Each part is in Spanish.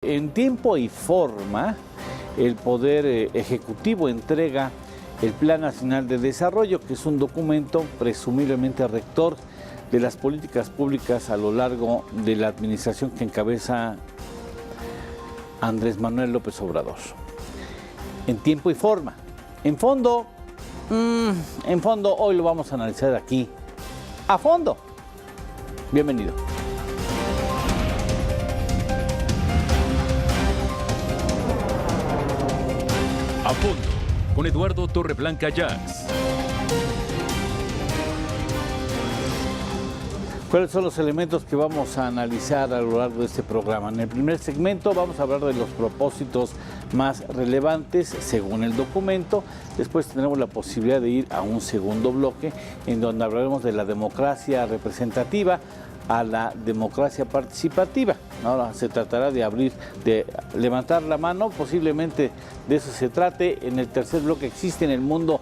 En tiempo y forma, el Poder Ejecutivo entrega el Plan Nacional de Desarrollo, que es un documento presumiblemente rector de las políticas públicas a lo largo de la administración que encabeza Andrés Manuel López Obrador. En tiempo y forma. En fondo, hoy lo vamos a analizar aquí, a fondo. Bienvenido. A fondo, con Eduardo Torreblanca Jax. ¿Cuáles son los elementos que vamos a analizar a lo largo de este programa? En el primer segmento vamos a hablar de los propósitos más relevantes según el documento. Después tendremos la posibilidad de ir a un segundo bloque en donde hablaremos de la democracia representativa a la democracia participativa. Ahora se tratará de levantar la mano, posiblemente de eso se trate. En el tercer bloque, ¿existe en el mundo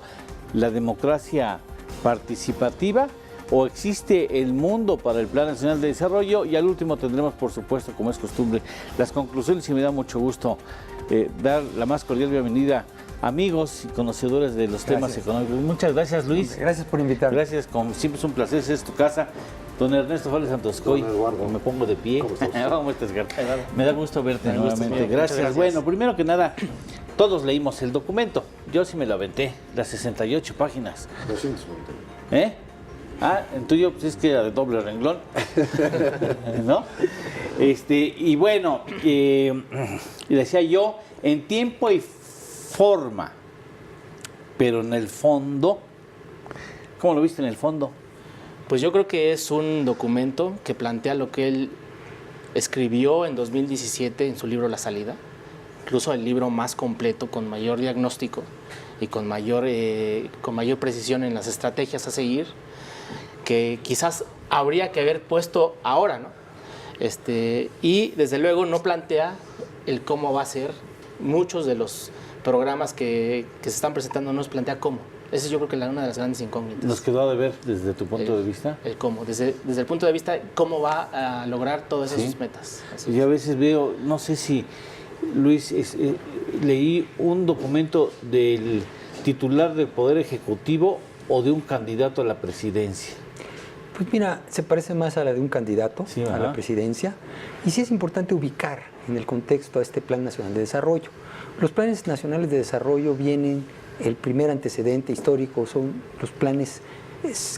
la democracia participativa o existe el mundo para el Plan Nacional de Desarrollo? Y al último tendremos, por supuesto, como es costumbre, las conclusiones, y me da mucho gusto dar la más cordial bienvenida a amigos y conocedores de los temas económicos. Muchas gracias, Luis. Gracias por invitarme. Gracias, como siempre es un placer, es tu casa. Don Ernesto Fales Santoscoy, me pongo de pie. ¿Cómo estás, Gerardo? Me da gusto verte nuevamente. Gracias. Bueno, primero que nada, todos leímos el documento. Yo sí me lo aventé, las 68 páginas. 290. El tuyo pues es que era de doble renglón, ¿no? Y bueno, y decía yo, en tiempo y forma, pero en el fondo, ¿cómo lo viste en el fondo? Pues yo creo que es un documento que plantea lo que él escribió en 2017 en su libro La Salida, incluso el libro más completo, con mayor diagnóstico y con mayor precisión en las estrategias a seguir, que quizás habría que haber puesto ahora, ¿no? Y desde luego no plantea el cómo va a ser. Muchos de los programas que se están presentando no nos plantea cómo. Esa es yo creo que una de las grandes incógnitas. ¿Nos quedó de ver desde tu punto de vista? El cómo, desde el punto de vista cómo va a lograr todas esas metas. Y a veces veo, no sé si, Luis, leí un documento del titular del Poder Ejecutivo o de un candidato a la presidencia. Pues mira, se parece más a la de un candidato a la presidencia, y sí es importante ubicar en el contexto a este Plan Nacional de Desarrollo. Los planes nacionales de desarrollo vienen, el primer antecedente histórico son los planes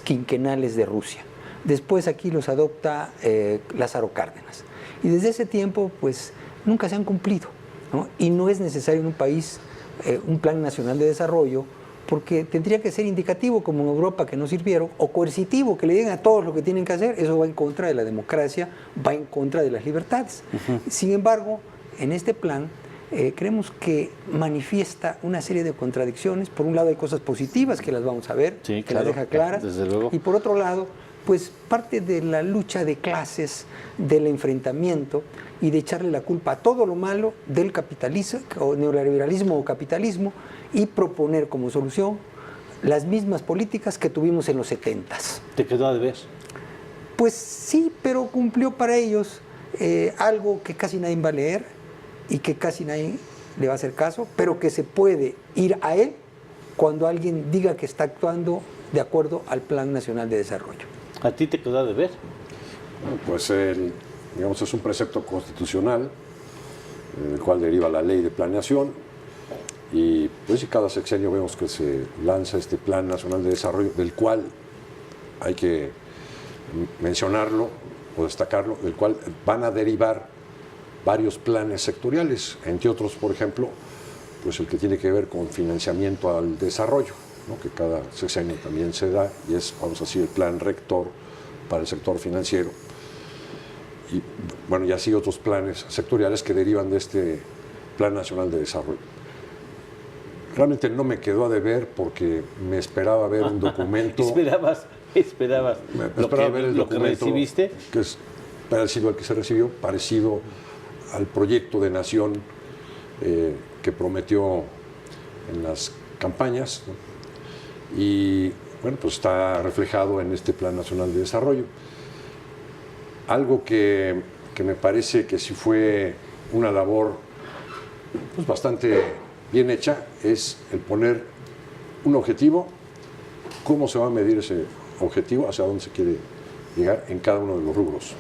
quinquenales de Rusia. Después aquí los adopta Lázaro Cárdenas. Y desde ese tiempo, pues, nunca se han cumplido, ¿no? Y no es necesario en un país un plan nacional de desarrollo, porque tendría que ser indicativo, como en Europa, que no sirvieron, o coercitivo, que le digan a todos lo que tienen que hacer. Eso va en contra de la democracia, va en contra de las libertades. Sin embargo, en este plan, creemos que manifiesta una serie de contradicciones. Por un lado hay cosas positivas que las vamos a ver, que las deja claras, desde luego. Y por otro lado, pues parte de la lucha de clases, del enfrentamiento y de echarle la culpa a todo lo malo del capitalismo, o neoliberalismo o capitalismo, y proponer como solución las mismas políticas que tuvimos en los 70s. ¿Te quedó a deber? Pues sí, pero cumplió para ellos algo que casi nadie va a leer y que casi nadie le va a hacer caso, pero que se puede ir a él cuando alguien diga que está actuando de acuerdo al Plan Nacional de Desarrollo. ¿A ti te quedó a deber? Pues digamos, es un precepto constitucional del cual deriva la ley de planeación, y pues cada sexenio vemos que se lanza este Plan Nacional de Desarrollo, del cual hay que mencionarlo o destacarlo, del cual van a derivar varios planes sectoriales, entre otros, por ejemplo, pues el que tiene que ver con financiamiento al desarrollo, ¿no? Que cada sexenio también se da, y es, vamos a decir, el plan rector para el sector financiero. Y bueno, y así otros planes sectoriales que derivan de este Plan Nacional de Desarrollo. Realmente no me quedó a deber porque me esperaba ver un documento. ¿Esperabas ver el lo que recibiste? Que es parecido al que se recibió, parecido al proyecto de nación que prometió en las campañas, ¿no? Y bueno, pues está reflejado en este Plan Nacional de Desarrollo. Algo que me parece que sí fue una labor pues, bastante bien hecha es el poner un objetivo, cómo se va a medir ese objetivo, hacia dónde se quiere llegar en cada uno de los rubros.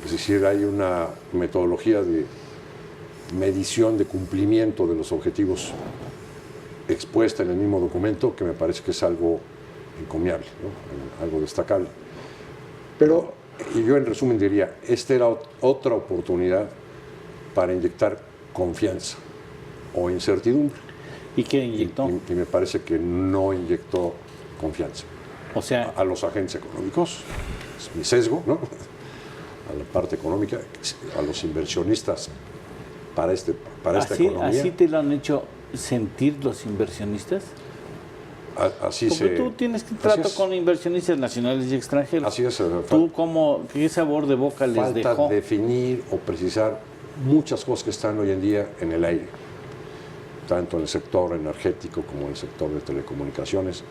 Es decir, hay una metodología de medición de cumplimiento de los objetivos expuesta en el mismo documento que me parece que es algo encomiable, ¿no? Algo destacable. Pero y yo en resumen diría, esta era otra oportunidad para inyectar confianza o incertidumbre. ¿Y qué inyectó? Y me parece que no inyectó confianza. O sea, a los agentes económicos, es mi sesgo, ¿no? A la parte económica, a los inversionistas para esta economía. ¿Así te lo han hecho sentir los inversionistas? Así Porque tú tienes que trato con inversionistas nacionales y extranjeros. Así es. ¿Tú qué sabor de boca les dejó? Falta definir o precisar muchas cosas que están hoy en día en el aire, tanto en el sector energético como en el sector de telecomunicaciones,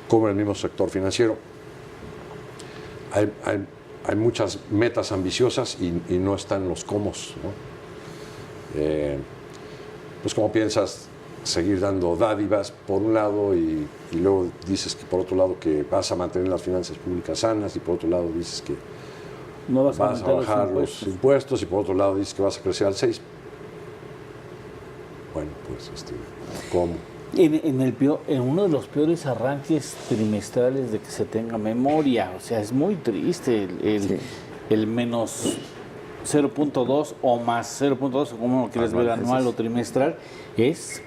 como en el mismo sector financiero. Hay muchas metas ambiciosas y no están los cómo, ¿no? Pues como piensas seguir dando dádivas por un lado y luego dices que por otro lado que vas a mantener las finanzas públicas sanas y por otro lado dices que no vas a bajar los impuestos y por otro lado dices que vas a crecer al 6%. Bueno, pues ¿cómo? En uno de los peores arranques trimestrales de que se tenga memoria, o sea, es muy triste el menos 0.2 o más 0.2, o como lo quieres ver, anual o trimestral, es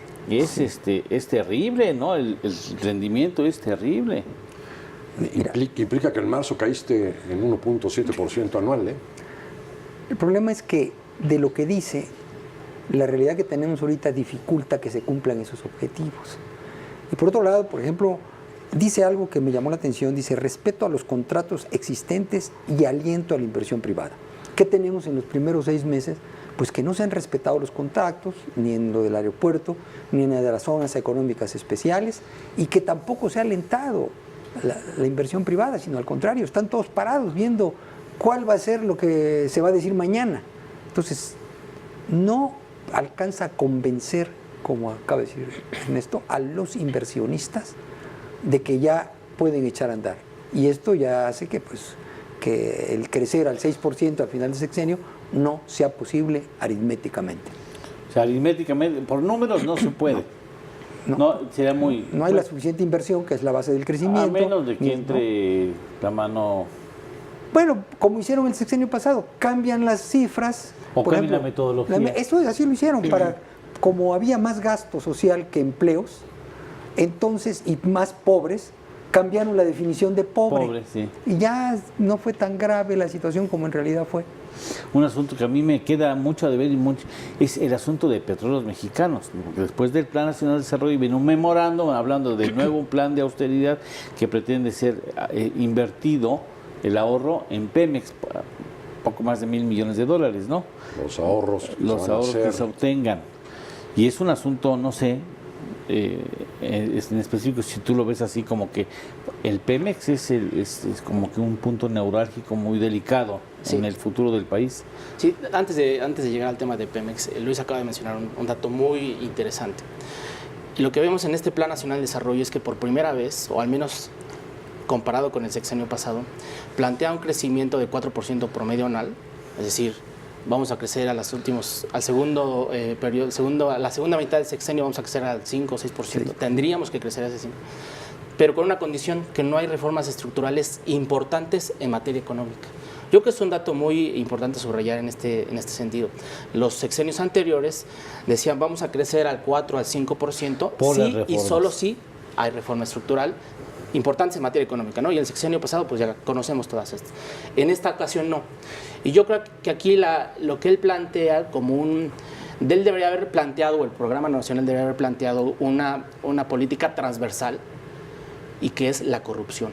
terrible, ¿no? El rendimiento es terrible. Implica que en marzo caíste en 1.7% anual, ¿eh? El problema es que de lo que dice, la realidad que tenemos ahorita dificulta que se cumplan esos objetivos. Y por otro lado, por ejemplo, dice algo que me llamó la atención, dice respeto a los contratos existentes y aliento a la inversión privada. ¿Qué tenemos en los primeros 6 meses? Pues que no se han respetado los contratos, ni en lo del aeropuerto, ni en de las zonas económicas especiales, y que tampoco se ha alentado la inversión privada, sino al contrario, están todos parados viendo cuál va a ser lo que se va a decir mañana. Entonces, no alcanza a convencer, como acaba de decir Ernesto, a los inversionistas de que ya pueden echar a andar. Y esto ya hace que el crecer al 6% al final del sexenio no sea posible aritméticamente. O sea, aritméticamente, por números no se puede. No sería muy... No hay la suficiente inversión, que es la base del crecimiento. A menos de que entre la mano... Bueno, como hicieron el sexenio pasado, cambian las cifras. O cambian la metodología. Eso así lo hicieron, como había más gasto social que empleos, entonces, y más pobres, cambiaron la definición de pobre. Sí. Y ya no fue tan grave la situación como en realidad fue. Un asunto que a mí me queda mucho a deber es el asunto de Petróleos Mexicanos. Después del Plan Nacional de Desarrollo viene un memorando hablando de nuevo un plan de austeridad que pretende ser invertido el ahorro en Pemex, poco más de $1,000 millones, ¿no? Los ahorros que se obtengan. Y es un asunto, no sé, en específico, si tú lo ves así, como que el Pemex es como que un punto neurálgico muy delicado en el futuro del país. Sí, antes de llegar al tema de Pemex, Luis acaba de mencionar un dato muy interesante. Y lo que vemos en este Plan Nacional de Desarrollo es que por primera vez, o al menos comparado con el sexenio pasado, plantea un crecimiento de 4% promedio anual, es decir, vamos a crecer a la segunda mitad del sexenio vamos a crecer al 5 o 6%. Sí. Tendríamos que crecer a ese 5%. Pero con una condición, que no hay reformas estructurales importantes en materia económica. Yo creo que es un dato muy importante subrayar en este sentido. Los sexenios anteriores decían vamos a crecer al 4 al 5%, sí y solo si hay reforma estructural importantes en materia económica, ¿no? Y el sexenio pasado, pues ya conocemos todas estas. En esta ocasión no. Y yo creo que aquí lo que él plantea como él debería haber planteado, o el Programa Nacional debería haber planteado una política transversal, y que es la corrupción.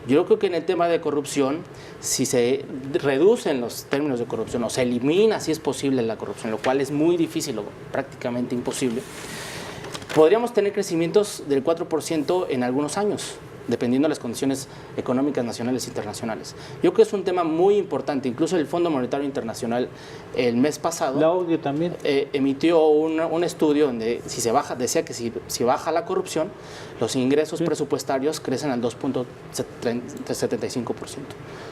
Yo creo que en el tema de corrupción, si se reducen los términos de corrupción, o se elimina, si es posible, la corrupción, lo cual es muy difícil o prácticamente imposible, podríamos tener crecimientos del 4% en algunos años. dependiendo de las condiciones económicas nacionales e internacionales. Yo creo que es un tema muy importante. Incluso el Fondo Monetario Internacional el mes pasado la OCDE también emitió un estudio donde decía que si baja la corrupción, los ingresos presupuestarios crecen al 2.75%,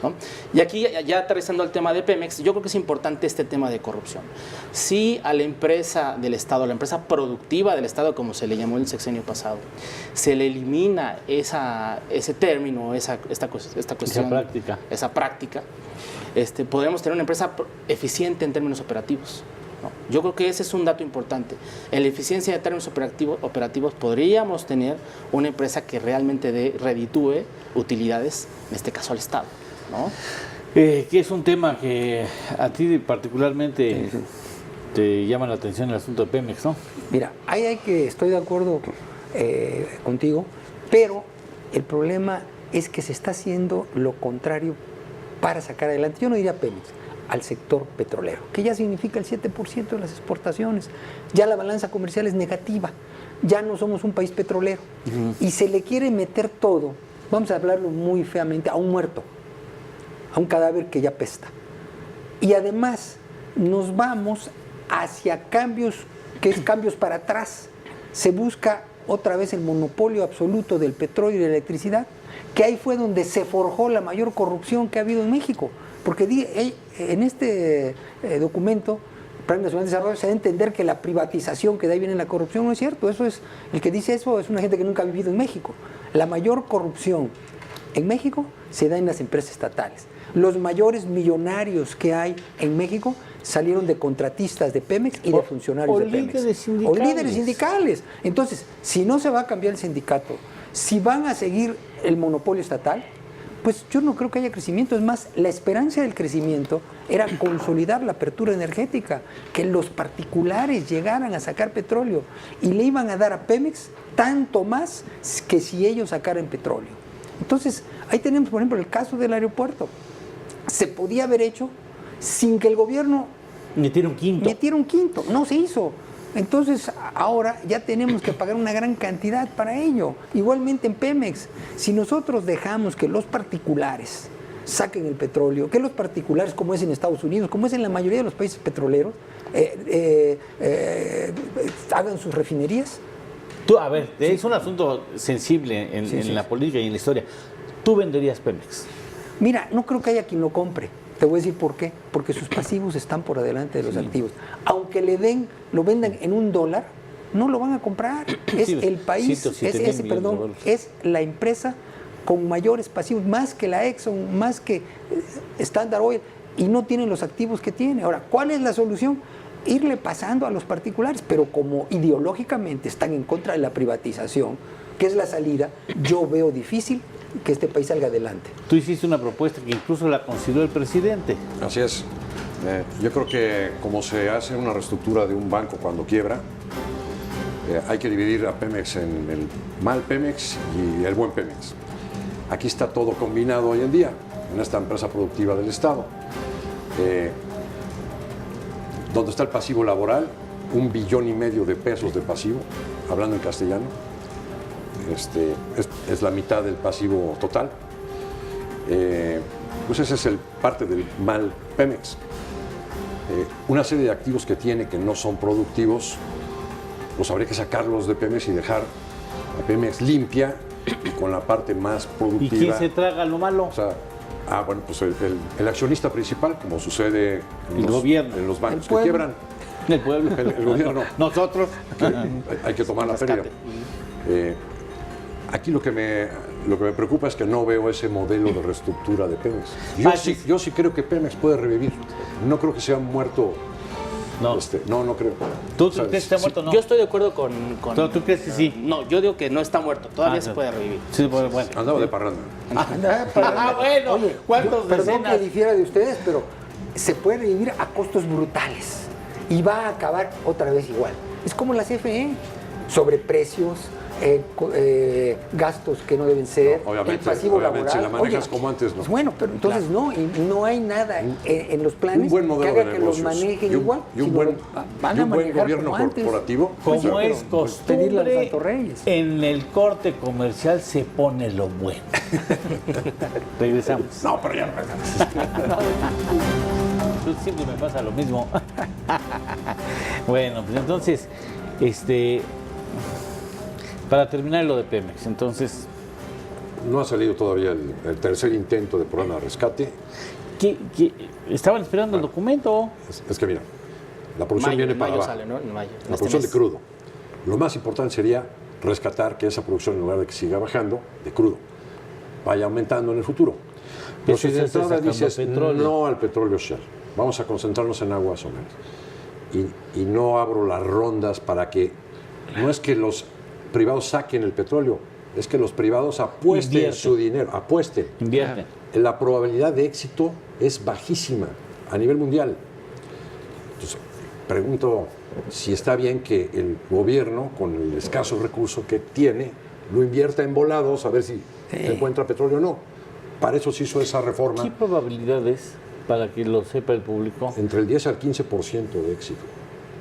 ¿no? Y aquí, ya aterrizando al tema de Pemex, yo creo que es importante este tema de corrupción. Si a la empresa del Estado, a la empresa productiva del Estado, como se le llamó el sexenio pasado, se le elimina ese término, esta cuestión, esa práctica, podremos tener una empresa eficiente en términos operativos, ¿no? Yo creo que ese es un dato importante. En la eficiencia de términos operativos podríamos tener una empresa que realmente reditúe utilidades, en este caso al Estado, ¿no? Que es un tema que a ti particularmente te llama la atención el asunto de Pemex, ¿no? Mira, estoy de acuerdo contigo, pero el problema es que se está haciendo lo contrario para sacar adelante, yo no diría Pemex, al sector petrolero, que ya significa el 7% de las exportaciones. Ya la balanza comercial es negativa, ya no somos un país petrolero. Y se le quiere meter todo, vamos a hablarlo muy feamente, a un muerto, a un cadáver que ya pesta. Y además nos vamos hacia cambios, que es cambios para atrás. Se busca otra vez el monopolio absoluto del petróleo y de la electricidad, que ahí fue donde se forjó la mayor corrupción que ha habido en México. Porque en este documento, Plan Nacional de Desarrollo, se da a entender que la privatización, que de ahí viene la corrupción, no es cierto. El que dice eso es una gente que nunca ha vivido en México. La mayor corrupción en México se da en las empresas estatales. Los mayores millonarios que hay en México salieron de contratistas de Pemex y de funcionarios de Pemex. O líderes sindicales. Entonces, si no se va a cambiar el sindicato, si van a seguir el monopolio estatal, pues yo no creo que haya crecimiento. Es más, la esperanza del crecimiento era consolidar la apertura energética, que los particulares llegaran a sacar petróleo y le iban a dar a Pemex tanto más que si ellos sacaran petróleo. Entonces, ahí tenemos, por ejemplo, el caso del aeropuerto. Se podía haber hecho sin que el gobierno metiera un quinto. No se hizo. Entonces, ahora ya tenemos que pagar una gran cantidad para ello. Igualmente en Pemex, si nosotros dejamos que los particulares saquen el petróleo, que los particulares, como es en Estados Unidos, como es en la mayoría de los países petroleros, hagan sus refinerías. Es un asunto sensible en la política y en la historia. ¿Tú venderías Pemex? Mira, no creo que haya quien lo compre. Te voy a decir por qué. Porque sus pasivos están por adelante de los activos. Aunque lo vendan en $1, no lo van a comprar. Es el país, es la empresa con mayores pasivos, más que la Exxon, más que Standard Oil, y no tienen los activos que tiene. Ahora, ¿cuál es la solución? Irle pasando a los particulares, pero como ideológicamente están en contra de la privatización, que es la salida, yo veo difícil que este país salga adelante. Tú hiciste una propuesta que incluso la consideró el presidente. Así es. Yo creo que como se hace una reestructura de un banco cuando quiebra, hay que dividir a Pemex en el mal Pemex y el buen Pemex. Aquí está todo combinado hoy en día, en esta empresa productiva del Estado. Donde está el pasivo laboral, $1,5 billion de pesos de pasivo, hablando en castellano. Es la mitad del pasivo total. Pues ese es parte del mal Pemex. Una serie de activos que tiene que no son productivos, pues habría que sacarlos de Pemex y dejar a Pemex limpia y con la parte más productiva. ¿Y quién se traga lo malo? O sea, bueno, pues el accionista principal, como sucede en los bancos que quiebran. El pueblo. El gobierno. Nosotros. Hay que tomar la pérdida. Aquí lo que me preocupa es que no veo ese modelo de reestructura de Pemex. Yo sí creo que Pemex puede revivir. No creo que sea muerto. No, no creo. ¿Tú crees que está muerto o no? Yo estoy de acuerdo con... ¿Tú crees que sí? No, yo digo que no está muerto. Todavía se puede revivir. Sí, bueno. Andaba de parranda. Bueno. Oye, ¿cuántos perdón que difiera de ustedes, pero se puede revivir a costos brutales y va a acabar otra vez igual. Es como la CFE, sobreprecios, gastos que no deben ser, Obviamente, el pasivo laboral. si la manejas Oye, como antes, no. Bueno, pero entonces no, y no hay nada en los planes Un buen modelo que haga de que los negocios manejen y un, igual. y un sino buen, van y a un buen manejar gobierno como antes. corporativo. Como Pues, es pedirle a los costumbre, Santos Reyes. en el corte comercial se pone lo bueno. Regresamos. No, pero ya no. Siempre me pasa lo mismo. Bueno, pues entonces, para terminar lo de Pemex, entonces, No ha salido todavía el tercer intento de programa de rescate. ¿qué estaban esperando el documento? Es que mira, la producción viene para abajo. sale, ¿no? En mayo. La producción de crudo. Lo más importante sería rescatar que esa producción, en lugar de que siga bajando, de crudo, vaya aumentando en el futuro. Pero si de entrada dices no al petróleo Shell, vamos a concentrarnos en aguas someras. Y no abro las rondas para que, no es que los privados saquen el petróleo, es que los privados apuesten Invierten. su dinero, apuesten. Invierten. La probabilidad de éxito es bajísima a nivel mundial. Entonces, pregunto si está bien que el gobierno, con el escaso recurso que tiene, lo invierta en volados a ver si se encuentra petróleo o no. Para eso se hizo esa reforma. ¿Qué probabilidades, para que lo sepa el público? Entre el 10 al 15% de éxito.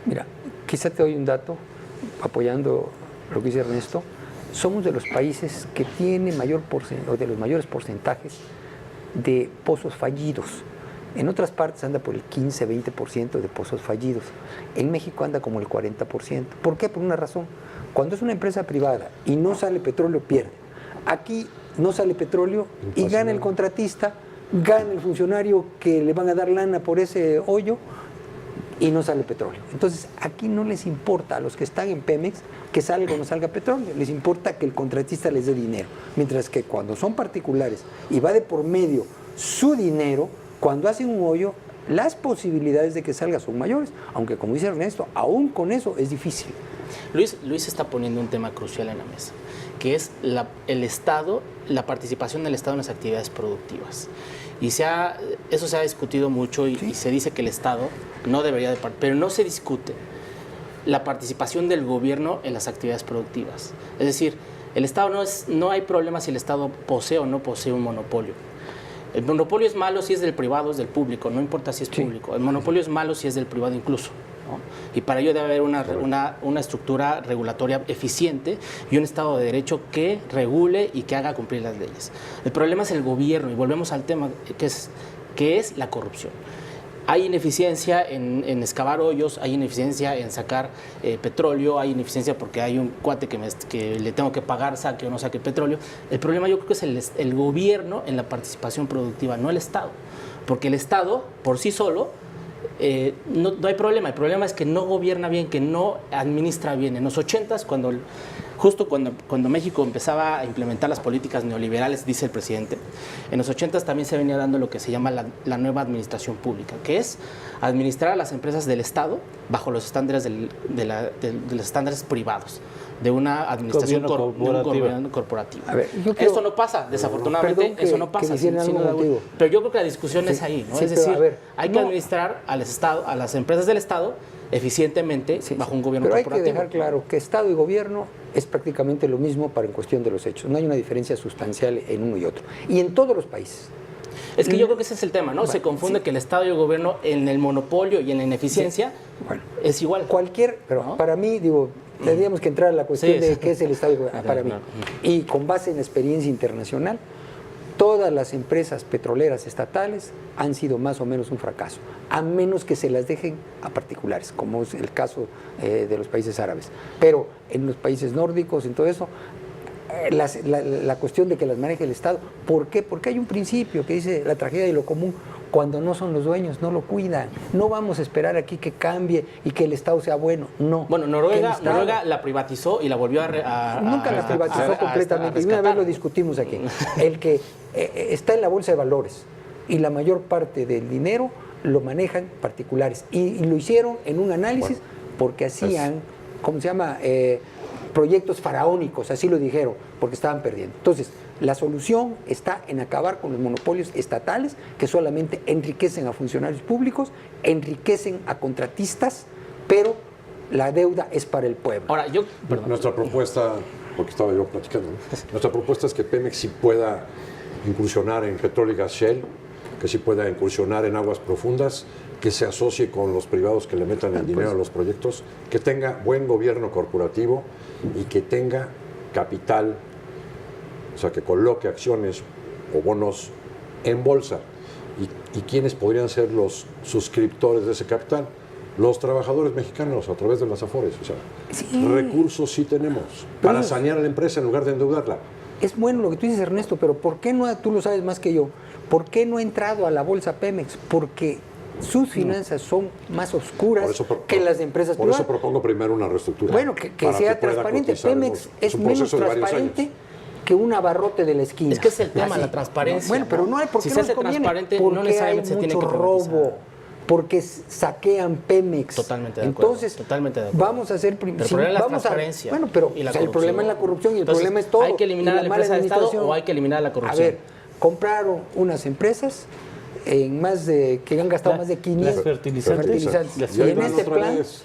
Mira, quizá te doy un dato, apoyando lo que dice Ernesto. Somos de los países que tiene o de los mayores porcentajes de pozos fallidos. En otras partes anda por el 15-20% de pozos fallidos. En México anda como el 40%. ¿Por qué? Por una razón. Cuando es una empresa privada y no sale petróleo, pierde. Aquí no sale petróleo y gana el contratista, gana el funcionario que le van a dar lana por ese hoyo y no sale petróleo. Entonces, aquí no les importa a los que están en Pemex que salga o no salga petróleo, les importa que el contratista les dé dinero. Mientras que cuando son particulares y va de por medio su dinero, cuando hacen un hoyo, las posibilidades de que salga son mayores, aunque como dice Ernesto, aún con eso es difícil. Luis está poniendo un tema crucial en la mesa, que es el Estado, la participación del Estado en las actividades productivas. Y eso se ha discutido mucho y se dice que el Estado no debería de participar, pero no se discute la participación del gobierno en las actividades productivas. Es decir, el Estado no hay problema si el Estado posee o no posee un monopolio. El monopolio es malo si es del privado, es del público, no importa si es público. El monopolio es malo si es del privado incluso, ¿no? Y para ello debe haber una estructura regulatoria eficiente y un Estado de Derecho que regule y que haga cumplir las leyes. El problema es el gobierno, y volvemos al tema que es la corrupción. Hay ineficiencia en excavar hoyos, hay ineficiencia en sacar petróleo, hay ineficiencia porque hay un cuate que le tengo que pagar, saque o no saque petróleo. El problema yo creo que es el gobierno en la participación productiva, no el Estado. Porque el Estado, por sí solo, no hay problema. El problema es que no gobierna bien, que no administra bien. En los 80s, justo cuando México empezaba a implementar las políticas neoliberales, dice el presidente, en los 80s también se venía dando lo que se llama la nueva administración pública, que es administrar a las empresas del Estado bajo los estándares de los estándares privados, de una administración corporativa. A ver, Esto no pasa, desafortunadamente, eso no pasa. Sin duda alguna. Pero yo creo que la discusión es ahí, ¿no? Sí, es decir, hay que no. administrar a las empresas del Estado eficientemente bajo un gobierno corporativo. corporativo. Pero hay que dejar claro que Estado y gobierno es prácticamente lo mismo para en cuestión de los hechos. No hay una diferencia sustancial en uno y otro. Y en todos los países. Es que yo creo que ese es el tema, ¿no? Se confunde que el Estado y el gobierno en el monopolio y en la ineficiencia es igual. Pero ¿no? para mí, tendríamos que entrar a la cuestión de qué es el Estado y el gobierno. Para mí. Y con base en la experiencia internacional, todas las empresas petroleras estatales han sido más o menos un fracaso, a menos que se las dejen a particulares, como es el caso de los países árabes. Pero en los países nórdicos, en todo eso, la cuestión de que las maneje el Estado. ¿Por qué? Porque hay un principio que dice la tragedia de lo común. Cuando no son los dueños, no lo cuidan. No vamos a esperar aquí que cambie y que el Estado sea bueno. No. Bueno, Noruega la privatizó y la volvió a nunca la privatizó completamente. Y una vez lo discutimos aquí. El que está en la bolsa de valores y la mayor parte del dinero lo manejan particulares. Y lo hicieron en un análisis porque hacían, ¿cómo se llama? Proyectos faraónicos, así lo dijeron, porque estaban perdiendo. Entonces, la solución está en acabar con los monopolios estatales que solamente enriquecen a funcionarios públicos, enriquecen a contratistas, pero la deuda es para el pueblo. Ahora, Nuestra propuesta porque estaba yo platicando, ¿no? Nuestra propuesta es que Pemex sí pueda incursionar en petróleo y gas shale, que sí pueda incursionar en aguas profundas, que se asocie con los privados que le metan el dinero a los proyectos, que tenga buen gobierno corporativo y que tenga capital, o sea, que coloque acciones o bonos en bolsa. ¿Y quiénes podrían ser los suscriptores de ese capital? Los trabajadores mexicanos a través de las AFORES. O sea, recursos sí tenemos para sanear a la empresa en lugar de endeudarla. Es bueno lo que tú dices, Ernesto, pero ¿por qué no, tú lo sabes más que yo, por qué no ha entrado a la bolsa Pemex? Porque sus finanzas son más oscuras que las de empresas privadas. Por eso propongo primero una reestructura. Bueno, que sea transparente. Pemex es menos transparente que un abarrote de la esquina. Es que es el tema, la transparencia. Bueno, pero no hay por qué si no se hace transparente, no necesariamente se tiene que robo, porque saquean Pemex. Totalmente de acuerdo. Entonces, totalmente de acuerdo. Vamos a hacer... El problema es la transparencia. Bueno, pero y la el problema es la corrupción y el problema es todo. ¿Hay que eliminar a la empresa de Estado o hay que eliminar la corrupción? A ver, compraron unas empresas que han gastado más de 500 las fertilizantes. Y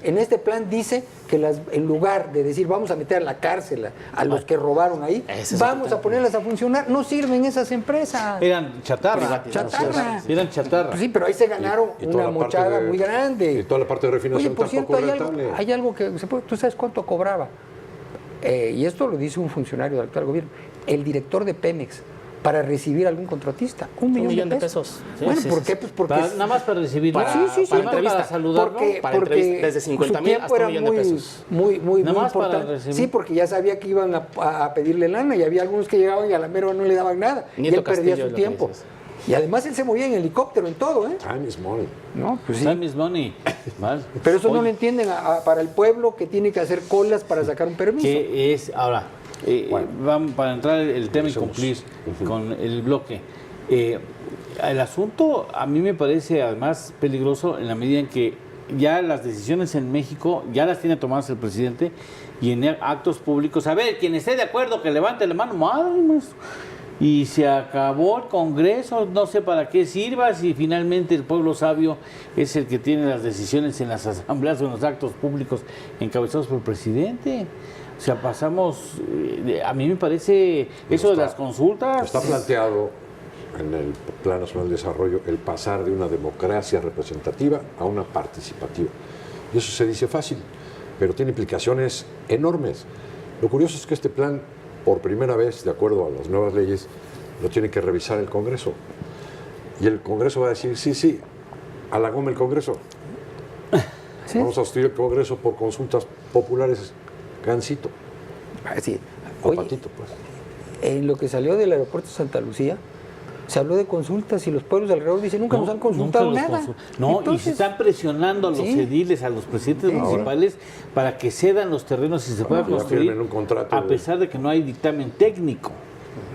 en este plan dice que en lugar de decir vamos a meter a la cárcel a los que robaron ahí, vamos a ponerlas a funcionar. No sirven esas empresas. Eran chatarra. Eran chatarra. Pues sí, pero ahí se ganaron una mochada muy grande. Y toda la parte de refinación. Oye, por cierto, rentable. hay algo que ¿tú sabes cuánto cobraba? Y esto lo dice un funcionario del actual gobierno. El director de Pemex, para recibir algún contratista, $1 millón de pesos. Sí, bueno, ¿por qué? Pues porque... nada más para recibir. Para saludar, porque desde 50,000 hasta $1 millón de pesos. Muy nada más importante. para recibir. Sí, porque ya sabía que iban a pedirle lana y había algunos que llegaban y a la mera no le daban nada. Nieto y él perdía Castillo su tiempo. Y además él se movía en helicóptero, en todo, ¿eh? Time is money. No, pues sí. Time is money. Pero eso no lo entienden para el pueblo que tiene que hacer colas para sacar un permiso. Que es, ahora, vamos para entrar el tema y cumplir con el bloque. El asunto a mí me parece además peligroso en la medida en que ya las decisiones en México ya las tiene tomadas el presidente y en actos públicos. A ver, quien esté de acuerdo que levante la mano, madre maestro. Y se acabó el Congreso, no sé para qué sirva, si finalmente el pueblo sabio es el que tiene las decisiones en las asambleas o en los actos públicos encabezados por el presidente. O sea, pasamos, a mí me parece eso de las consultas. Está planteado en el Plan Nacional de Desarrollo el pasar de una democracia representativa a una participativa. Y eso se dice fácil, pero tiene implicaciones enormes. Lo curioso es que este plan, por primera vez, de acuerdo a las nuevas leyes, lo tiene que revisar el Congreso. Y el Congreso va a decir, sí, a la goma el Congreso. ¿Sí? Vamos a sustituir el Congreso por consultas populares, gansito. Sí. O patito, pues. En lo que salió del aeropuerto de Santa Lucía, se habló de consultas y los pueblos alrededor dicen, nunca nos han consultado nada. Entonces, y se están presionando a los ediles, a los presidentes municipales, para que cedan los terrenos y se pueda construir, un contrato a pesar de que no hay dictamen técnico.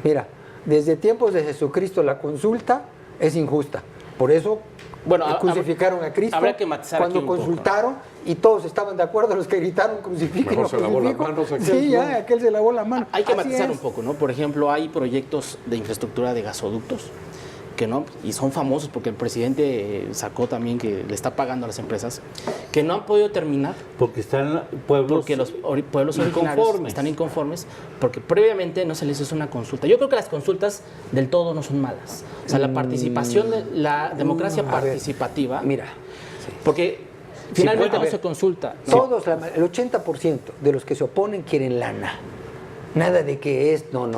Mira, desde tiempos de Jesucristo la consulta es injusta. Por eso crucificaron a Cristo habrá que matizar cuando consultaron y todos estaban de acuerdo, los que gritaron crucifiquen. Mejor se lavó las manos aquel. Sí, aquel se lavó la mano. Hay que matizar un poco, ¿no? Por ejemplo, hay proyectos de infraestructura de gasoductos que no, y son famosos porque el presidente sacó también que le está pagando a las empresas, que no han podido terminar. Porque están pueblos, porque los pueblos originarios están inconformes, porque previamente no se les hizo una consulta. Yo creo que las consultas del todo no son malas. O sea, la participación, la democracia participativa. Mira, porque finalmente no se consulta. Todos, el 80% de los que se oponen quieren lana. Nada de que es, no.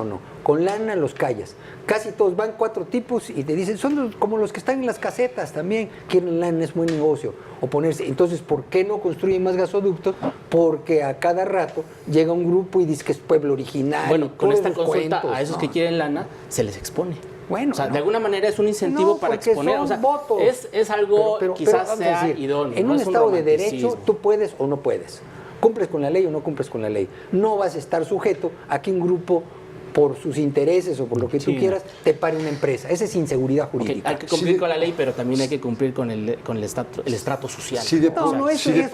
Con lana los callas. Casi todos van 4 tipos y te dicen, son como los que están en las casetas también, quieren lana, es buen negocio. Oponerse. Entonces, ¿por qué no construyen más gasoductos? Porque a cada rato llega un grupo y dice que es pueblo original. Bueno, con esta consulta a esos que quieren lana se les expone. Bueno, o sea, de alguna manera es un incentivo para exponer. O sea, es algo quizás sea idóneo. En un Estado de Derecho tú puedes o no puedes. Cumples con la ley o no cumples con la ley. No vas a estar sujeto a que un grupo, por sus intereses o por lo que tú quieras, te pare una empresa. Esa es inseguridad jurídica. Hay que cumplir con la ley, pero también hay que cumplir con el estrato social. Sí, digamos, ese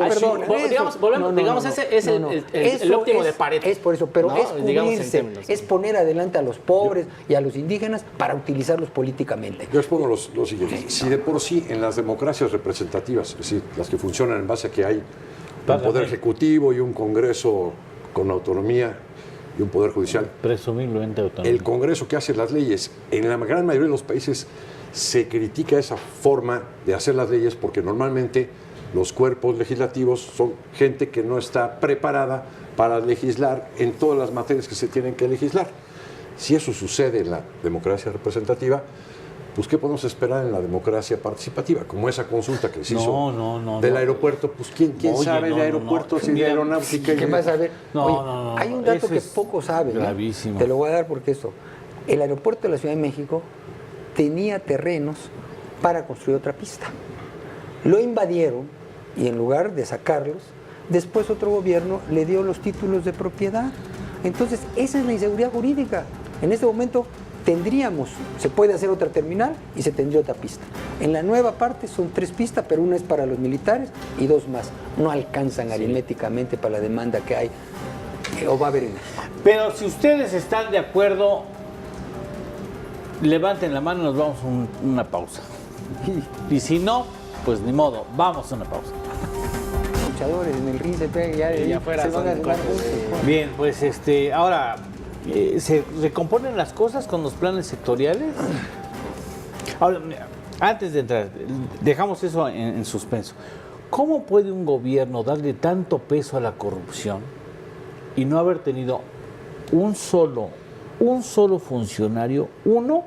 es el óptimo de Pareto. Es por eso, pero es cubrirse, es poner adelante a los pobres y a los indígenas para utilizarlos políticamente. Yo expongo lo siguiente. Si de por sí en las democracias representativas, es decir, las que funcionan en base a que hay un poder ejecutivo y un Congreso con autonomía, y un poder judicial. Presumiblemente autónomo. El Congreso que hace las leyes, en la gran mayoría de los países se critica esa forma de hacer las leyes porque normalmente los cuerpos legislativos son gente que no está preparada para legislar en todas las materias que se tienen que legislar. Si eso sucede en la democracia representativa, pues ¿qué podemos esperar en la democracia participativa? Como esa consulta que se hizo del aeropuerto, pues ¿quién sabe de aeropuertos y de aeronáutica? ¿Qué más a ver? No. Hay un dato Eso que es pocos saben. gravísimo. Te lo voy a dar porque el aeropuerto de la Ciudad de México tenía terrenos para construir otra pista. Lo invadieron y en lugar de sacarlos, después otro gobierno le dio los títulos de propiedad. Entonces, esa es la inseguridad jurídica. En este momento se puede hacer otra terminal y se tendría otra pista. En la nueva parte son 3 pistas, pero una es para los militares y 2 más. No alcanzan aritméticamente para la demanda que hay o va a haber en México. Pero si ustedes están de acuerdo, levanten la mano y nos vamos a una pausa. Y si no, pues ni modo, vamos a una pausa. Luchadores en el ring se pega y ya afuera se van a son cenar cuates. juntos. Bien, pues ahora, ¿se recomponen las cosas con los planes sectoriales? Ahora, mira, antes de entrar, dejamos eso en suspenso. ¿Cómo puede un gobierno darle tanto peso a la corrupción y no haber tenido un solo funcionario, uno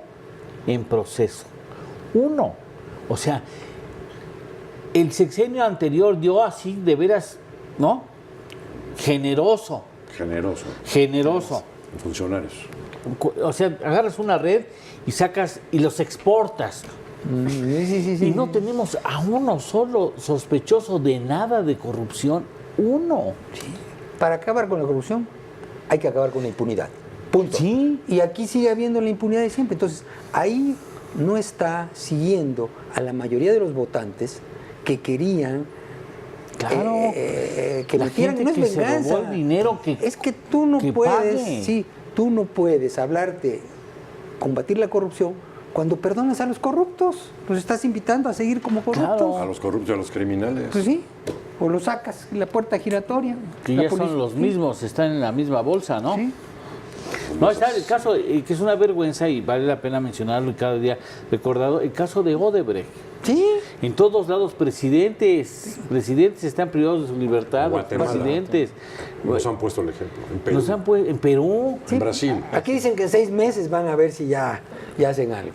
en proceso? Uno. O sea, el sexenio anterior dio así, de veras, ¿no? Generoso. Funcionarios. O sea, agarras una red y sacas y los exportas. Sí. Y no tenemos a uno solo sospechoso de nada de corrupción. Uno. Sí. Para acabar con la corrupción hay que acabar con la impunidad. Punto. Sí. Y aquí sigue habiendo la impunidad de siempre. Entonces, ahí no está siguiendo a la mayoría de los votantes que querían Claro. que La metieran, gente no es que se venganza. robó el dinero que es que tú no que puedes, pague. sí, tú no puedes hablar de combatir la corrupción cuando perdonas a los corruptos. Los estás invitando a seguir como corruptos. Claro. A los corruptos y a los criminales. Pues sí, o los sacas en la puerta giratoria. que La ya policía- son los mismos, están en la misma bolsa, ¿no? Sí. No, está el caso, que es una vergüenza y vale la pena mencionarlo y cada día recordado, el caso de Odebrecht. Sí. En todos lados presidentes están privados de su libertad, los Guatemala. presidentes. Nos han puesto el ejemplo. En Perú, Nos han en Perú. en Brasil. Aquí dicen que en 6 meses van a ver si ya hacen algo.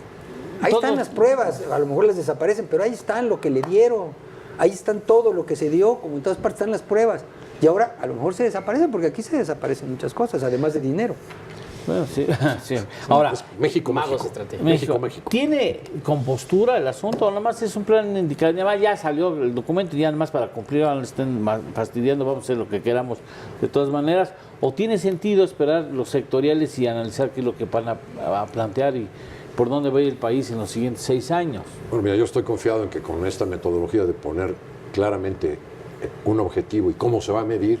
Ahí Todos- están las pruebas, a lo mejor las desaparecen, pero ahí están lo que le dieron. Ahí están todo lo que se dio, como en todas partes están las pruebas. Y ahora a lo mejor se desaparecen, porque aquí se desaparecen muchas cosas, además de dinero. Bueno, sí, sí. Ahora, Es México. México. ¿Tiene compostura el asunto o nada más es un plan indicado? Nada más ya salió el documento y ya nada más para cumplir, ahora no estén fastidiando, vamos a hacer lo que queramos de todas maneras. ¿O tiene sentido esperar los sectoriales y analizar qué es lo que van a plantear y por dónde va a ir el país en los siguientes 6 años? Bueno, mira, yo estoy confiado en que con esta metodología de poner claramente un objetivo y cómo se va a medir,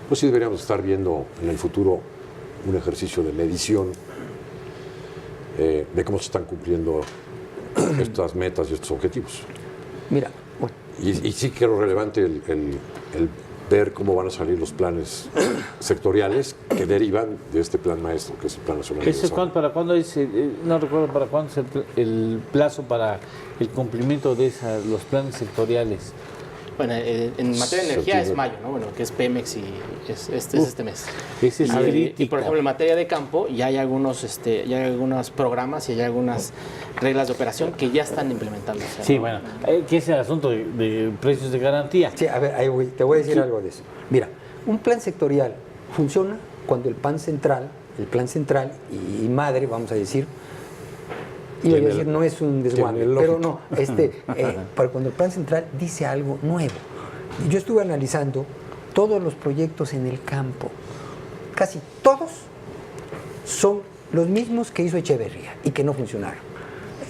pues sí deberíamos estar viendo en el futuro un ejercicio de medición de cómo se están cumpliendo estas metas y estos objetivos. Mira, bueno, Y sí quiero relevante el ver cómo van a salir los planes sectoriales que derivan de este plan maestro, que es el Plan Nacional de Desarrollo. ¿Para cuándo es? No recuerdo para cuándo es el plazo para el cumplimiento de los planes sectoriales. Bueno, en materia de energía es Septiembre. mayo, ¿no? Bueno, que es Pemex y es este mes. Ese es Y, crítico. por ejemplo, en materia de campo ya hay algunos programas y hay algunas reglas de operación que ya están implementando. O sea, Sí, ¿no? bueno, que es el asunto de precios de garantía. sí, a ver, ahí te voy a decir algo de eso. Mira, un plan sectorial funciona cuando el plan central y madre, vamos a decir, iba a Tiene decir, no es un desguante, tiene pero lógica. no, para cuando el plan central dice algo nuevo. Yo estuve analizando todos los proyectos en el campo, casi todos son los mismos que hizo Echeverría y que no funcionaron.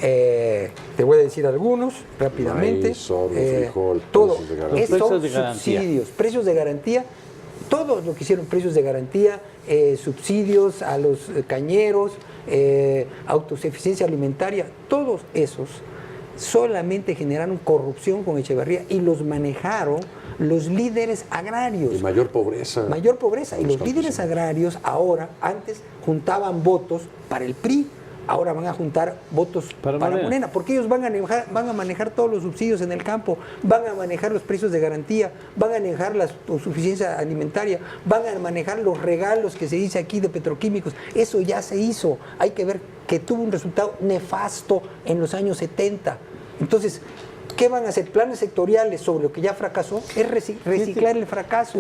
Te voy a decir algunos rápidamente. Maíz, sorgo, frijol, todo. precios de garantía. Esos Precios de garantía. subsidios, precios de garantía, todo lo que hicieron, precios de garantía, subsidios a los cañeros, autosuficiencia alimentaria, todos esos solamente generaron corrupción con Echeverría y los manejaron los líderes agrarios. Y mayor pobreza. Mayor pobreza. Y los líderes agrarios ahora, antes juntaban votos para el PRI, ahora van a juntar votos para Morena, porque ellos van a manejar todos los subsidios en el campo, van a manejar los precios de garantía, van a manejar la suficiencia alimentaria, van a manejar los regalos que se dice aquí de petroquímicos. Eso ya se hizo. Hay que ver que tuvo un resultado nefasto en los años 70. Entonces, ¿qué van a hacer? Planes sectoriales sobre lo que ya fracasó, es reciclar el fracaso.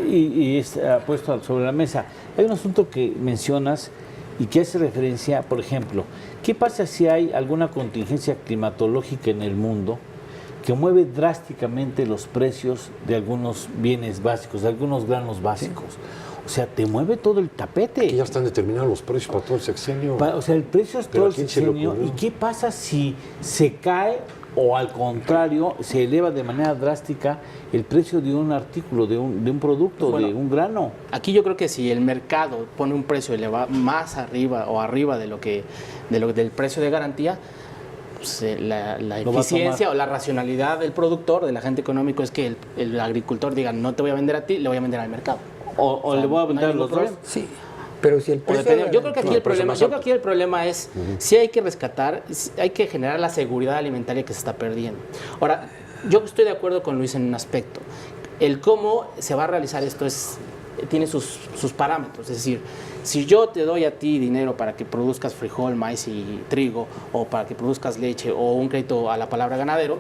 Y está puesto sobre la mesa. Hay un asunto que mencionas y que hace referencia, por ejemplo, ¿qué pasa si hay alguna contingencia climatológica en el mundo que mueve drásticamente los precios de algunos bienes básicos, de algunos granos básicos? Sí. O sea, te mueve todo el tapete. Aquí ya están determinados los precios para todo el sexenio. O sea, el precio es todo el sexenio. ¿Y qué pasa si se cae o al contrario se eleva de manera drástica el precio de un artículo, de un producto, de un grano? Aquí yo creo que si el mercado pone un precio elevado más arriba o arriba del precio de garantía, pues, la eficiencia o la racionalidad del productor, del agente económico, es que el agricultor diga, no te voy a vender a ti, le voy a vender al mercado. O le voy a vender a los dos. Sí. Pero si el precio yo creo que aquí el problema es si hay que rescatar, hay que generar la seguridad alimentaria que se está perdiendo. Ahora, yo estoy de acuerdo con Luis en un aspecto. El cómo se va a realizar esto tiene sus parámetros. Es decir, si yo te doy a ti dinero para que produzcas frijol, maíz y trigo, o para que produzcas leche, o un crédito a la palabra ganadero,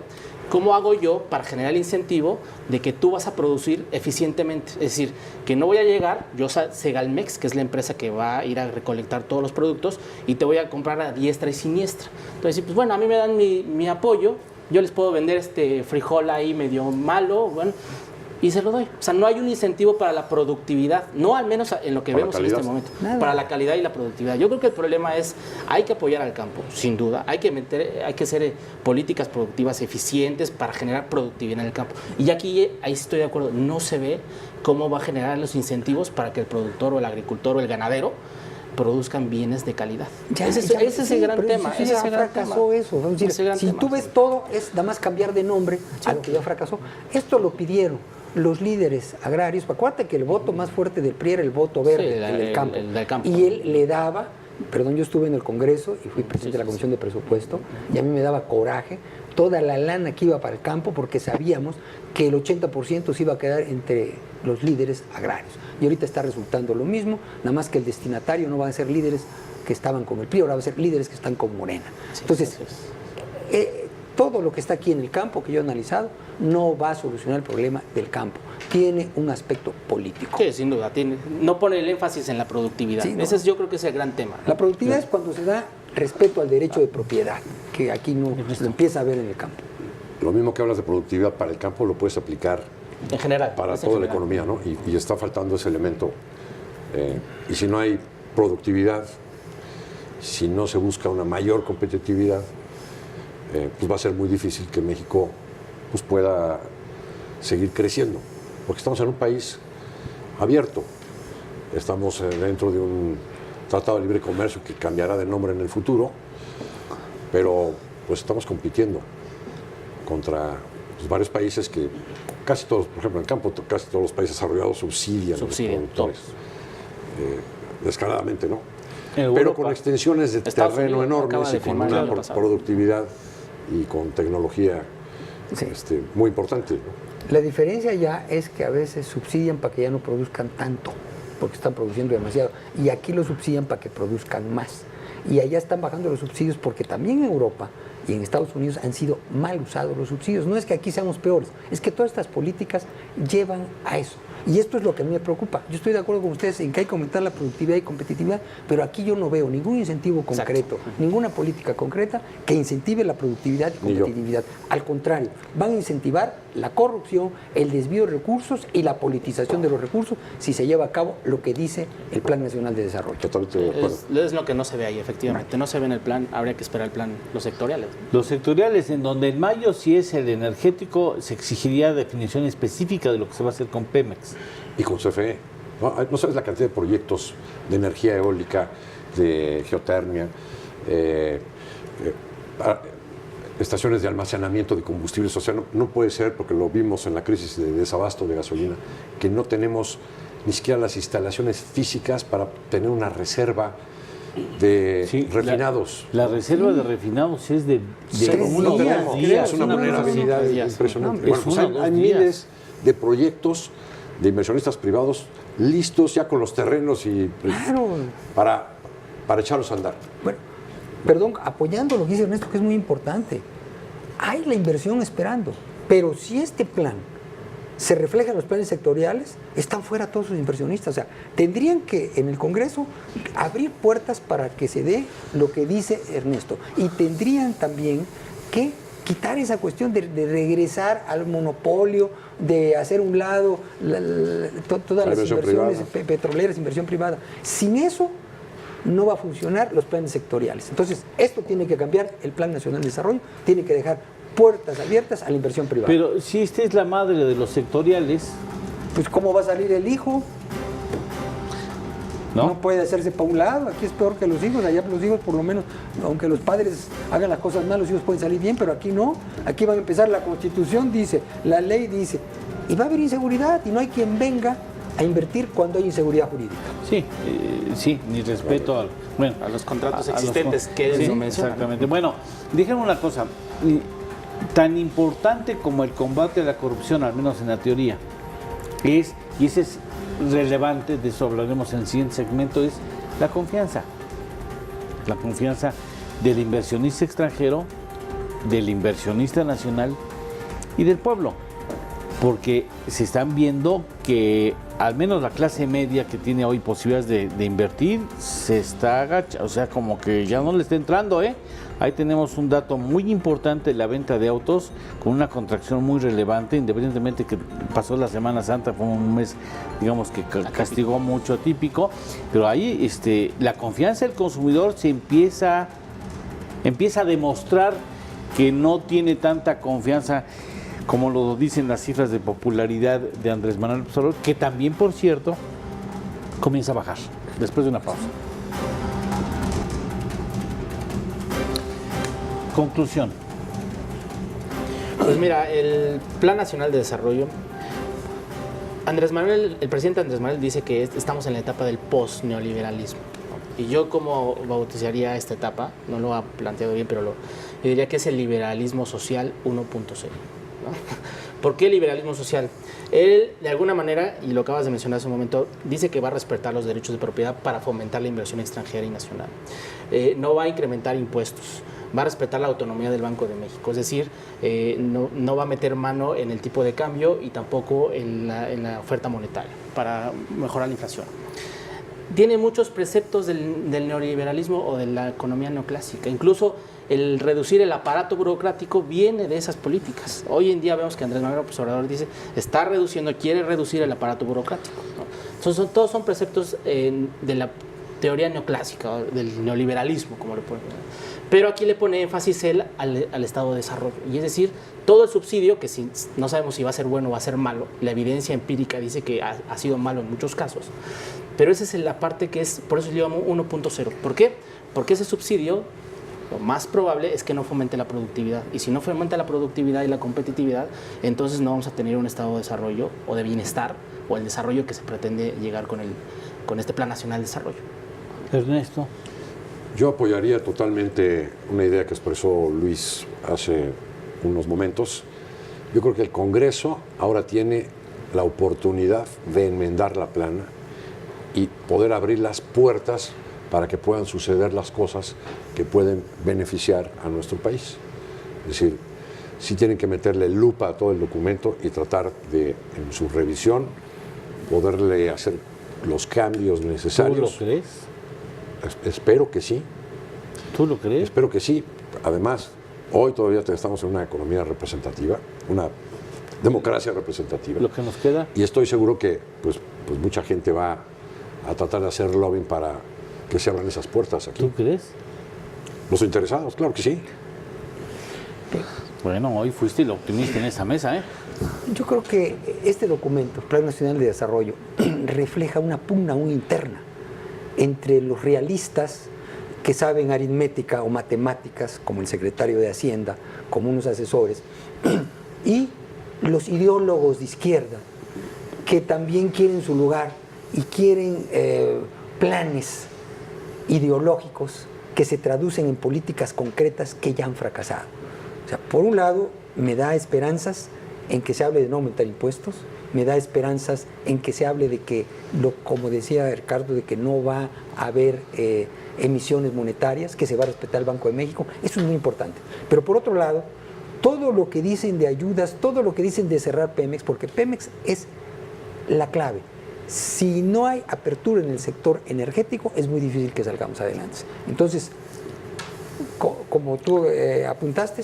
¿cómo hago yo para generar el incentivo de que tú vas a producir eficientemente? Es decir, que no voy a llegar, yo Segalmex, que es la empresa que va a ir a recolectar todos los productos, y te voy a comprar a diestra y siniestra. Entonces, pues bueno, a mí me dan mi apoyo, yo les puedo vender este frijol ahí medio malo, bueno, y se lo doy. O sea, no hay un incentivo para la productividad, no al menos en lo que vemos en este momento, para la calidad y la productividad. Yo creo que el problema es, hay que apoyar al campo, sin duda, hay que hacer políticas productivas eficientes para generar productividad en el campo. Y aquí, ahí estoy de acuerdo, no se ve cómo va a generar los incentivos para que el productor o el agricultor o el ganadero produzcan bienes de calidad. Ese es el gran tema. Ese ya fracasó eso. Vamos a decir, si tú ves todo, es nada más cambiar de nombre a lo que ya fracasó. Esto lo pidieron los líderes agrarios. Acuérdate que el voto más fuerte del PRI era el voto verde, el del campo. Y él le daba, yo estuve en el Congreso y fui presidente de la Comisión de Presupuesto, y a mí me daba coraje toda la lana que iba para el campo, porque sabíamos que el 80% se iba a quedar entre los líderes agrarios. Y ahorita está resultando lo mismo, nada más que el destinatario no van a ser líderes que estaban con el PRI, ahora van a ser líderes que están con Morena. Entonces, todo lo que está aquí en el campo, que yo he analizado, no va a solucionar el problema del campo. Tiene un aspecto político. Sí, sin duda. No pone el énfasis en la productividad. Sí, no. Ese yo creo que es el gran tema. La productividad es cuando se da respeto al derecho de propiedad, que aquí no se empieza a ver en el campo. Lo mismo que hablas de productividad para el campo lo puedes aplicar en general, para toda la economía, ¿no? Y está faltando ese elemento. Y si no hay productividad, si no se busca una mayor competitividad, pues va a ser muy difícil que México pues pueda seguir creciendo, porque estamos en un país abierto, estamos dentro de un tratado de libre comercio que cambiará de nombre en el futuro, pero pues estamos compitiendo contra pues, varios países que casi todos, por ejemplo en el campo, casi todos los países desarrollados subsidian a los productores descaradamente, ¿no? Pero con extensiones de terreno enormes y con una productividad y con tecnología muy importante, ¿no? La diferencia ya es que a veces subsidian para que ya no produzcan tanto, porque están produciendo demasiado, y aquí lo subsidian para que produzcan más. Y allá están bajando los subsidios porque también en Europa y en Estados Unidos han sido mal usados los subsidios. No es que aquí seamos peores, es que todas estas políticas llevan a eso. Y esto es lo que a mí me preocupa. Yo estoy de acuerdo con ustedes en que hay que aumentar la productividad y competitividad, pero aquí yo no veo ningún incentivo concreto, ninguna política concreta que incentive la productividad y competitividad. Al contrario, van a incentivar la corrupción, el desvío de recursos y la politización de los recursos si se lleva a cabo lo que dice el Plan Nacional de Desarrollo. Totalmente de acuerdo. Es lo que no se ve ahí, efectivamente. No se ve en el plan, habría que esperar el plan, los sectoriales. Los sectoriales, en donde en mayo, si es el energético, se exigiría definición específica de lo que se va a hacer con Pemex. Y con CFE. No sabes la cantidad de proyectos de energía eólica, de geotermia. estaciones de almacenamiento de combustibles. O sea, no puede ser, porque lo vimos en la crisis de desabasto de gasolina, que no tenemos ni siquiera las instalaciones físicas para tener una reserva de refinados. La reserva de refinados es de unos días. Es una vulnerabilidad días. impresionante. No, Bueno, pues hay miles de proyectos de inversionistas privados listos ya con los terrenos y Claro. para echarlos a andar. Bueno, perdón, apoyando lo que dice Ernesto, que es muy importante. Hay la inversión esperando, pero si este plan se refleja en los planes sectoriales, están fuera todos sus inversionistas. O sea, tendrían que en el Congreso abrir puertas para que se dé lo que dice Ernesto. Y tendrían también que quitar esa cuestión de regresar al monopolio, de hacer un lado todas las inversiones petroleras, inversión privada. Sin eso no va a funcionar los planes sectoriales. Entonces, esto tiene que cambiar, el Plan Nacional de Desarrollo tiene que dejar puertas abiertas a la inversión privada. Pero si esta es la madre de los sectoriales, Pues, ¿cómo va a salir el hijo? No puede hacerse para un lado, aquí es peor que los hijos, allá los hijos por lo menos, aunque los padres hagan las cosas mal, los hijos pueden salir bien, pero aquí no, aquí van a empezar, la Constitución dice, la ley dice, y va a haber inseguridad y no hay quien venga a invertir cuando hay inseguridad jurídica. sí, ni respeto a los contratos existentes que él sí, lo menciona. Exactamente. Bueno, díganme una cosa, tan importante como el combate a la corrupción, al menos en la teoría, y ese es relevante, de eso hablaremos en el siguiente segmento, es la confianza. La confianza del inversionista extranjero, del inversionista nacional y del pueblo. Porque se están viendo que al menos la clase media que tiene hoy posibilidades de invertir se está agacha, o sea, como que ya no le está entrando, ¿eh? Ahí tenemos un dato muy importante de la venta de autos con una contracción muy relevante, independientemente que pasó la Semana Santa, fue un mes, digamos, que castigó mucho, atípico, pero ahí la confianza del consumidor se empieza a demostrar que no tiene tanta confianza como lo dicen las cifras de popularidad de Andrés Manuel López Obrador, que también, por cierto, comienza a bajar después de una pausa. Conclusión. Pues mira, el Plan Nacional de Desarrollo, el presidente Andrés Manuel dice que estamos en la etapa del post-neoliberalismo. Y yo como bautizaría esta etapa, no lo ha planteado bien, pero yo diría que es el liberalismo social 1.0. ¿no? ¿Por qué liberalismo social? Él, de alguna manera, y lo acabas de mencionar hace un momento, dice que va a respetar los derechos de propiedad para fomentar la inversión extranjera y nacional. No va a incrementar impuestos, va a respetar la autonomía del Banco de México, es decir, no va a meter mano en el tipo de cambio y tampoco en la oferta monetaria para mejorar la inflación. Tiene muchos preceptos del neoliberalismo o de la economía neoclásica, incluso el reducir el aparato burocrático viene de esas políticas. Hoy en día vemos que Andrés Manuel López Obrador quiere reducir el aparato burocrático, ¿no? Entonces, todos son preceptos de la teoría neoclásica, del neoliberalismo, como lo ponen. Pero aquí le pone énfasis él al estado de desarrollo, y es decir, todo el subsidio, que no sabemos si va a ser bueno o va a ser malo, la evidencia empírica dice que ha sido malo en muchos casos, pero esa es la parte que es, por eso le llamamos 1.0. ¿Por qué? Porque ese subsidio, lo más probable es que no fomente la productividad, y si no fomenta la productividad y la competitividad, entonces no vamos a tener un estado de desarrollo o de bienestar o el desarrollo que se pretende llegar con este Plan Nacional de Desarrollo. Ernesto. Yo apoyaría totalmente una idea que expresó Luis hace unos momentos. Yo creo que el Congreso ahora tiene la oportunidad de enmendar la plana y poder abrir las puertas para que puedan suceder las cosas que pueden beneficiar a nuestro país. Es decir, sí tienen que meterle lupa a todo el documento y tratar de, en su revisión, poderle hacer los cambios necesarios. ¿Tú lo crees? Espero que sí. ¿Tú lo crees? Espero que sí. Además, hoy todavía estamos en una economía representativa, una democracia representativa. Lo que nos queda. Y estoy seguro que pues mucha gente va a tratar de hacer lobbying para que se abran esas puertas aquí. ¿Tú crees? Los interesados, claro que sí. Bueno, hoy fuiste el optimista en esa mesa, ¿eh? Yo creo que este documento, Plan Nacional de Desarrollo, refleja una pugna muy interna entre los realistas que saben aritmética o matemáticas, como el secretario de Hacienda, como unos asesores, y los ideólogos de izquierda, que también quieren su lugar y quieren planes ideológicos que se traducen en políticas concretas que ya han fracasado. O sea, por un lado, me da esperanzas en que se hable de no aumentar impuestos, me da esperanzas en que se hable de que, como decía Ricardo, de que no va a haber emisiones monetarias, que se va a respetar el Banco de México. Eso es muy importante. Pero por otro lado, todo lo que dicen de ayudas, todo lo que dicen de cerrar Pemex, porque Pemex es la clave. Si no hay apertura en el sector energético, es muy difícil que salgamos adelante. Entonces, como tú apuntaste,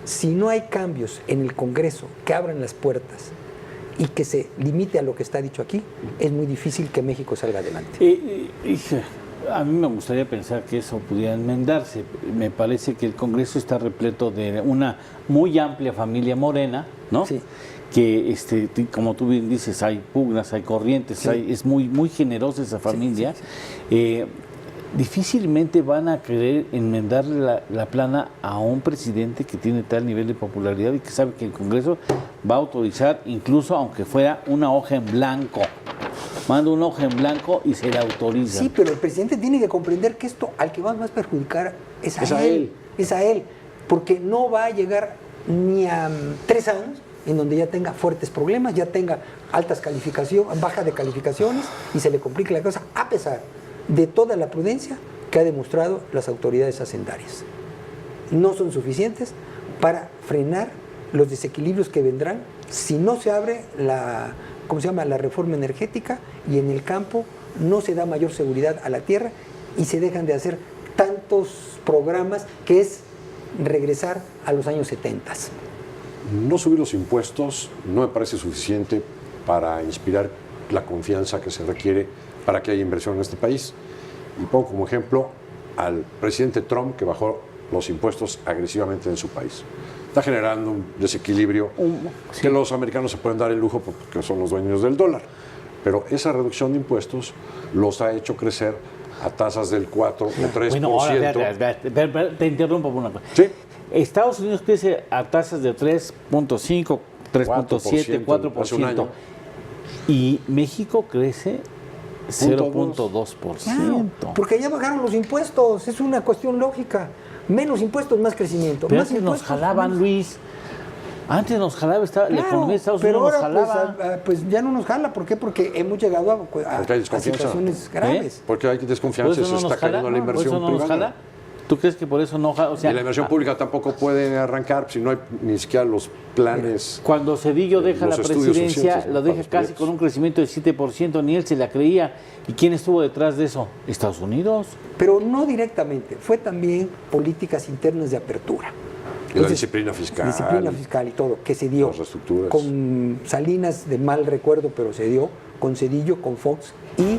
si no hay cambios en el Congreso que abran las puertas y que se limite a lo que está dicho aquí, es muy difícil que México salga adelante. A mí me gustaría pensar que eso pudiera enmendarse. Me parece que el Congreso está repleto de una muy amplia familia morena, ¿no? Sí. Que, como tú bien dices, hay pugnas, hay corrientes, Sí. es muy generosa esa familia. Sí. Difícilmente van a querer enmendarle la plana a un presidente que tiene tal nivel de popularidad y que sabe que el Congreso va a autorizar, incluso aunque fuera una hoja en blanco. Manda una hoja en blanco y se le autoriza. Sí, pero el presidente tiene que comprender que esto al que va más a perjudicar es a él. Es a él, porque no va a llegar ni a 3 años en donde ya tenga fuertes problemas, ya tenga altas calificaciones, baja de calificaciones y se le complique la cosa, a pesar de toda la prudencia que ha demostrado las autoridades hacendarias. No son suficientes para frenar los desequilibrios que vendrán si no se abre la reforma energética y en el campo no se da mayor seguridad a la tierra y se dejan de hacer tantos programas que es regresar a los años 70. No subir los impuestos no me parece suficiente para inspirar la confianza que se requiere para que haya inversión en este país. Y pongo como ejemplo al presidente Trump, que bajó los impuestos agresivamente en su país. Está generando un desequilibrio que los americanos se pueden dar el lujo porque son los dueños del dólar. Pero esa reducción de impuestos los ha hecho crecer a tasas del 4 o 3%. Bueno, ahora, te interrumpo por una cosa. Sí. Estados Unidos crece a tasas de 3.5, 3.7, 4%. Hace un año. Y México crece 0.2%. Claro, porque ya bajaron los impuestos, es una cuestión lógica. Menos impuestos, más crecimiento. Pero Más antes nos impuestos, jalaban, menos. Luis. Antes nos jalaba, la economía de Estados pero Unidos nos ahora jalaba. pues ya no nos jala. ¿Por qué? Porque hemos llegado a Porque hay desconfianza. situaciones graves. Porque hay desconfianza, se está cayendo la inversión ¿Por eso no nos privada. jala? ¿Tú crees que por eso no jala? O sea, Y la inversión pública tampoco puede arrancar si no hay ni siquiera los planes. cuando Cedillo deja la los estudios presidencia, suficientes lo para deja los casi proyectos. con un crecimiento del 7%, ni él se la creía. ¿Y quién estuvo detrás de eso? Estados Unidos. Pero no directamente, fue también políticas internas de apertura. Y la disciplina fiscal. Disciplina fiscal y todo, que se dio. Las reestructuras. Con Salinas, de mal recuerdo, pero se dio, con Cedillo, con Fox y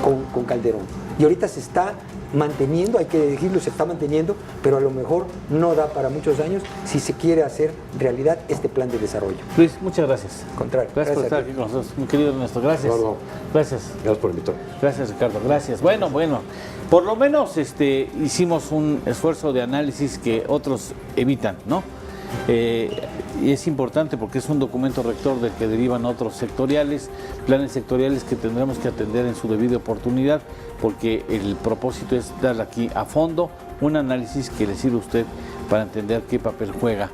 con Calderón. Y ahorita se está manteniendo, hay que decirlo, se está manteniendo, pero a lo mejor no da para muchos años si se quiere hacer realidad este plan de desarrollo. Luis, muchas gracias. Al contrario. Gracias por estar aquí con nosotros, mi querido Ernesto. Gracias. Eduardo. Gracias. Gracias por invitarme. Gracias, Ricardo. Gracias. Bueno, por lo menos hicimos un esfuerzo de análisis que otros evitan, ¿no? Y es importante porque es un documento rector del que derivan otros sectoriales, planes sectoriales que tendremos que atender en su debida oportunidad, porque el propósito es dar aquí a fondo un análisis que le sirva a usted para entender qué papel juega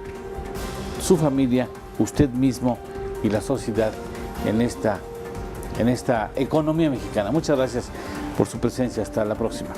su familia, usted mismo y la sociedad en esta economía mexicana. Muchas gracias por su presencia. Hasta la próxima.